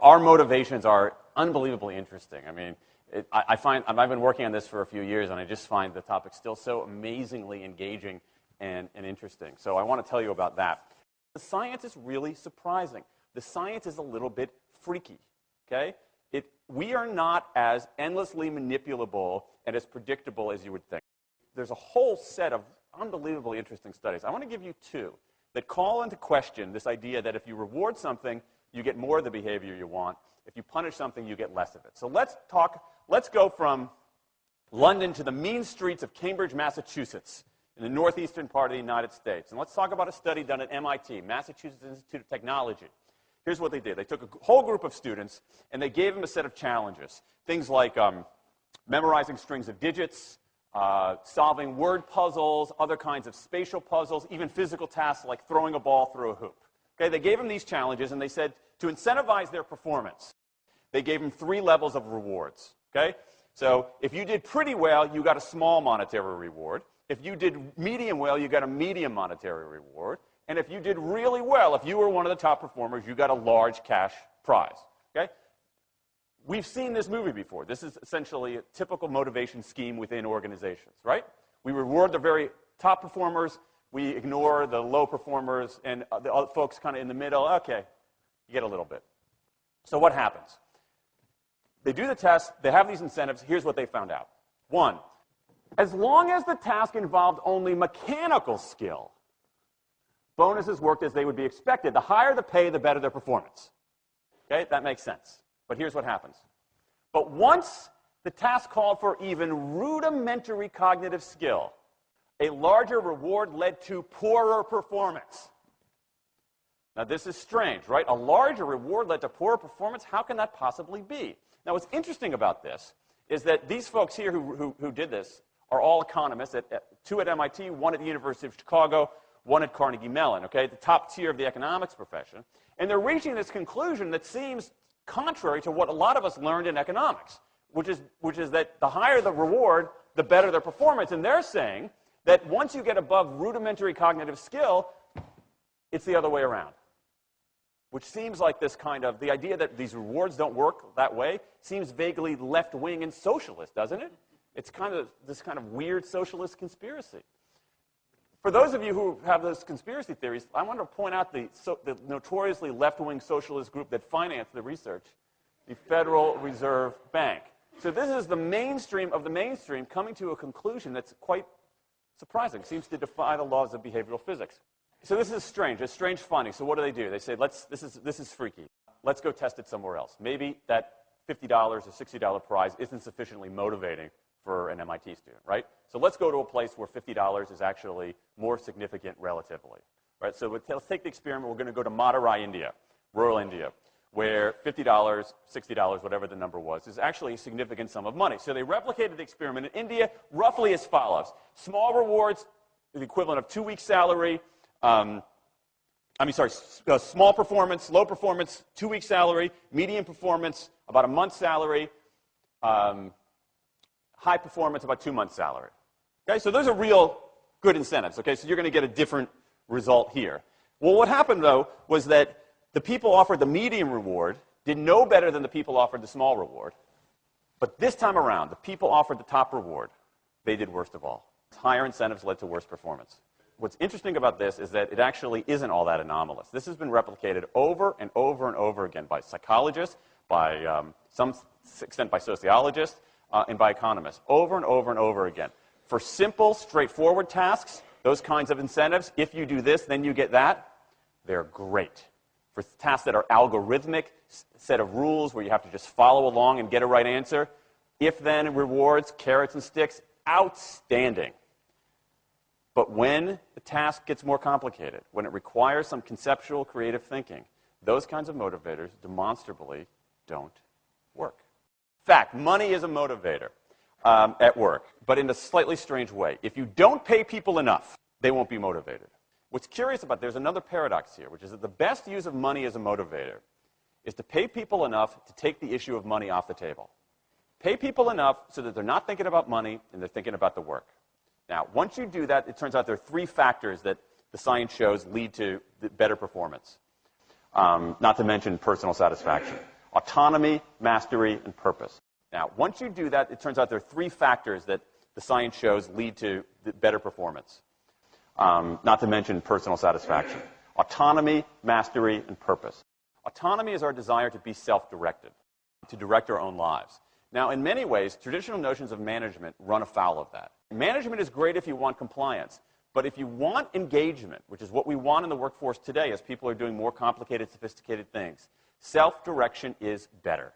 our motivations are unbelievably interesting. I mean, I've been working on this for a few years, and I just find the topic still so amazingly engaging and interesting. So I want to tell you about that. The science is really surprising. The science is a little bit freaky, okay? We are not as endlessly manipulable and as predictable as you would think. There's a whole set of unbelievably interesting studies. I want to give you two that call into question this idea that if you reward something, you get more of the behavior you want. If you punish something, you get less of it. So let's go from London to the mean streets of Cambridge, Massachusetts, in the northeastern part of the United States. And let's talk about a study done at MIT, Massachusetts Institute of Technology. Here's what they did. They took a whole group of students, and they gave them a set of challenges. Things like memorizing strings of digits, solving word puzzles, other kinds of spatial puzzles, even physical tasks like throwing a ball through a hoop. Okay, they gave them these challenges, and they said to incentivize their performance, they gave them 3 levels of rewards. Okay? So if you did pretty well, you got a small monetary reward. If you did medium well, you got a medium monetary reward. And if you did really well, if you were one of the top performers, you got a large cash prize. Okay? We've seen this movie before. This is essentially a typical motivation scheme within organizations, right? We reward the very top performers, we ignore the low performers, and the other folks kind of in the middle. Okay, you get a little bit. So what happens? They do the test, they have these incentives. Here's what they found out. 1, as long as the task involved only mechanical skill, bonuses worked as they would be expected. The higher the pay, the better their performance. Okay, that makes sense. But here's what happens. But once the task called for even rudimentary cognitive skill, a larger reward led to poorer performance. Now, this is strange, right? A larger reward led to poorer performance? How can that possibly be? Now, what's interesting about this is that these folks here who did this are all economists, 2 at MIT, 1 at the University of Chicago, 1 at Carnegie Mellon, okay, the top tier of the economics profession. And they're reaching this conclusion that seems contrary to what a lot of us learned in economics, which is that the higher the reward, the better their performance. And they're saying that once you get above rudimentary cognitive skill, it's the other way around. Which seems like this kind of, the idea that these rewards don't work that way seems vaguely left-wing and socialist, doesn't it? It's kind of this kind of weird socialist conspiracy. For those of you who have those conspiracy theories, I want to point out the notoriously left-wing socialist group that financed the research, the Federal Reserve Bank. So this is the mainstream of the mainstream coming to a conclusion that's quite surprising. Seems to defy the laws of behavioral physics. So this is strange. A strange finding. So what do? They say, this is freaky. Let's go test it somewhere else. Maybe that $50 or $60 prize isn't sufficiently motivating for an MIT student, right? So let's go to a place where $50 is actually more significant relatively, right? So let's take the experiment. We're going to go to Madurai, India, rural India, where $50, $60, whatever the number was, is actually a significant sum of money. So they replicated the experiment in India roughly as follows. Small rewards, the equivalent of 2 weeks' salary. Small performance, low performance, 2 weeks' salary. Medium performance, about a month's salary. High performance, about 2 months' salary. Okay, so those are real good incentives. Okay, so you're going to get a different result here. Well, what happened, though, was that the people offered the medium reward did no better than the people offered the small reward. But this time around, the people offered the top reward. They did worst of all. Higher incentives led to worse performance. What's interesting about this is that it actually isn't all that anomalous. This has been replicated over and over and over again by psychologists, by some extent by sociologists, and by economists, over and over and over again. For simple, straightforward tasks, those kinds of incentives, if you do this, then you get that, they're great. For tasks that are algorithmic, set of rules where you have to just follow along and get a right answer, if-then rewards, carrots and sticks, outstanding. But when the task gets more complicated, when it requires some conceptual, creative thinking, those kinds of motivators demonstrably don't work. In fact, money is a motivator at work, but in a slightly strange way. If you don't pay people enough, they won't be motivated. What's curious about, there's another paradox here, which is that the best use of money as a motivator is to pay people enough to take the issue of money off the table. Pay people enough so that they're not thinking about money and they're thinking about the work. Now, once you do that, it turns out there are 3 factors that the science shows lead to better performance, not to mention personal satisfaction. Autonomy, mastery, and purpose. Now, once you do that, it turns out there are 3 factors that the science shows lead to better performance, not to mention personal satisfaction. Autonomy, mastery, and purpose. Autonomy is our desire to be self-directed, to direct our own lives. Now, in many ways, traditional notions of management run afoul of that. Management is great if you want compliance, but if you want engagement, which is what we want in the workforce today as people are doing more complicated, sophisticated things, self-direction is better.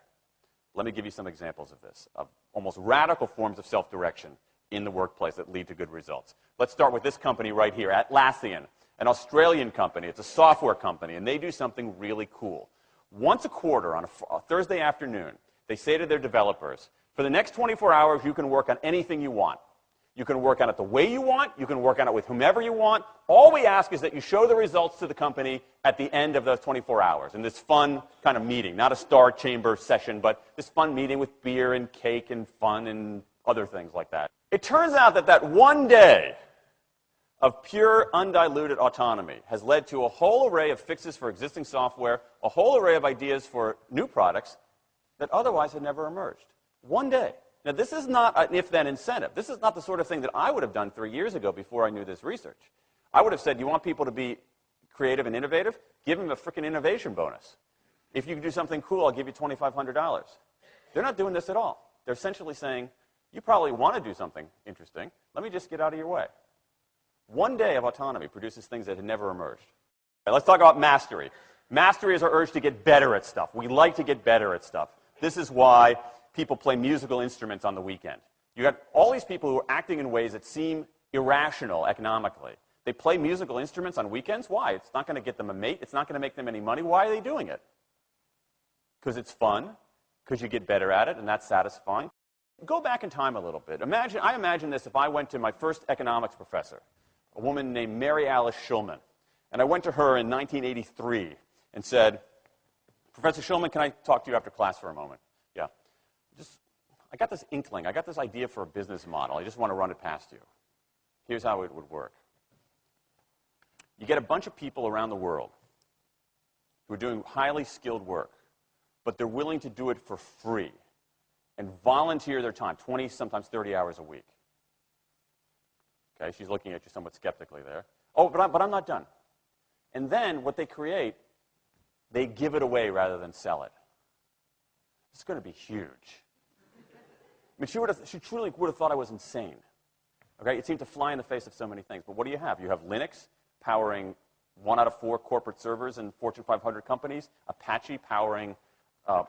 Let me give you some examples of this, of almost radical forms of self-direction in the workplace that lead to good results. Let's start with this company right here, Atlassian, an Australian company. It's a software company, and they do something really cool. Once a quarter, on a Thursday afternoon, they say to their developers, for the next 24 hours, you can work on anything you want. You can work on it the way you want. You can work on it with whomever you want. All we ask is that you show the results to the company at the end of those 24 hours in this fun kind of meeting, not a star chamber session, but this fun meeting with beer and cake and fun and other things like that. It turns out that that one day of pure, undiluted autonomy has led to a whole array of fixes for existing software, a whole array of ideas for new products that otherwise had never emerged. One day. Now, this is not an if-then incentive. This is not the sort of thing that I would have done 3 years ago before I knew this research. I would have said, you want people to be creative and innovative? Give them a freaking innovation bonus. If you can do something cool, I'll give you $2,500. They're not doing this at all. They're essentially saying, you probably want to do something interesting. Let me just get out of your way. One day of autonomy produces things that had never emerged. Right, let's talk about mastery. Mastery is our urge to get better at stuff. We like to get better at stuff. This is why people play musical instruments on the weekend. You got all these people who are acting in ways that seem irrational economically. They play musical instruments on weekends. Why? It's not going to get them a mate. It's not going to make them any money. Why are they doing it? Because it's fun, because you get better at it, and that's satisfying. Go back in time a little bit. I imagine this if I went to my first economics professor, a woman named Mary Alice Schulman, and I went to her in 1983 and said, Professor Schulman, can I talk to you after class for a moment? Yeah. I got this inkling. I got this idea for a business model. I just want to run it past you. Here's how it would work. You get a bunch of people around the world who are doing highly skilled work, but they're willing to do it for free and volunteer their time, 20, sometimes 30 hours a week. Okay, she's looking at you somewhat skeptically there. Oh, but I'm not done. And then what they create, they give it away rather than sell it. It's going to be huge. I mean, she truly would have thought I was insane. Okay, it seemed to fly in the face of so many things. But what do you have? You have Linux powering 1 out of 4 corporate servers in Fortune 500 companies, Apache powering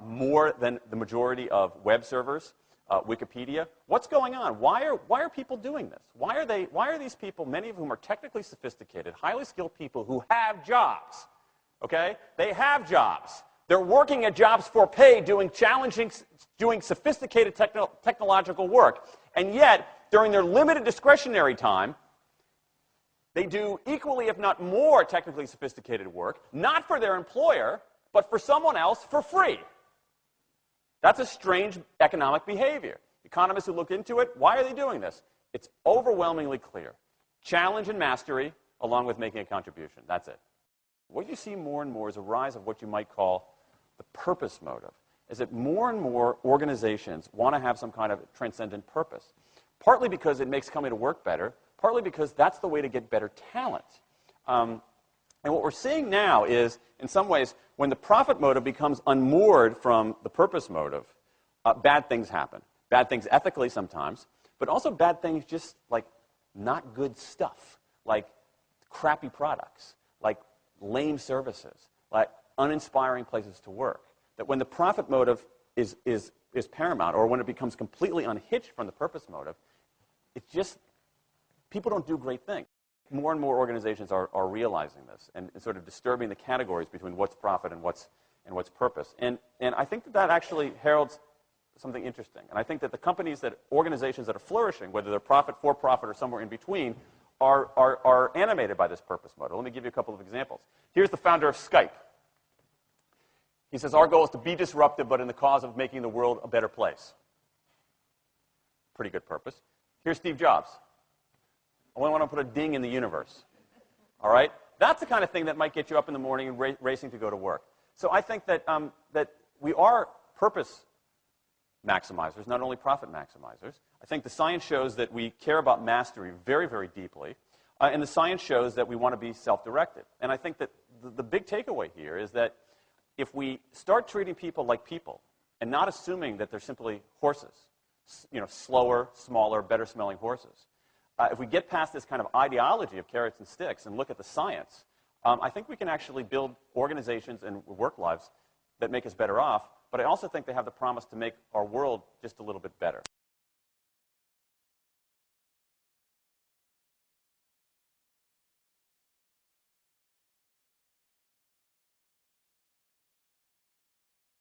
more than the majority of web servers, Wikipedia. What's going on? Why are people doing this? Why are these people, many of whom are technically sophisticated, highly skilled people who have jobs? Okay? They have jobs. They're working at jobs for pay, doing sophisticated technological work. And yet, during their limited discretionary time, they do equally, if not more, technically sophisticated work, not for their employer, but for someone else for free. That's a strange economic behavior. Economists who look into it, why are they doing this? It's overwhelmingly clear. Challenge and mastery, along with making a contribution. That's it. What you see more and more is a rise of what you might call the purpose motive, is that more and more organizations want to have some kind of transcendent purpose, partly because it makes coming to work better, partly because that's the way to get better talent. And what we're seeing now is, in some ways, when the profit motive becomes unmoored from the purpose motive, bad things happen. Bad things ethically sometimes, but also bad things just like not good stuff, like crappy products, like lame services, like uninspiring places to work. That when the profit motive is paramount, or when it becomes completely unhitched from the purpose motive, it's just, people don't do great things. More and more organizations are realizing this and sort of disturbing the categories between what's profit and what's purpose. And I think that actually heralds something interesting. And I think that the organizations that are flourishing, whether they're profit, for profit, or somewhere in between, are animated by this purpose motive. Let me give you a couple of examples. Here's the founder of Skype. He says, our goal is to be disruptive, but in the cause of making the world a better place. Pretty good purpose. Here's Steve Jobs. I want to put a ding in the universe. All right? That's the kind of thing that might get you up in the morning and racing to go to work. So I think that we are purpose maximizers, not only profit maximizers. I think the science shows that we care about mastery very, very deeply. And the science shows that we want to be self-directed. And I think that the big takeaway here is that if we start treating people like people and not assuming that they're simply horses, slower, smaller, better-smelling horses, if we get past this kind of ideology of carrots and sticks and look at the science, I think we can actually build organizations and work lives that make us better off, but I also think they have the promise to make our world just a little bit better.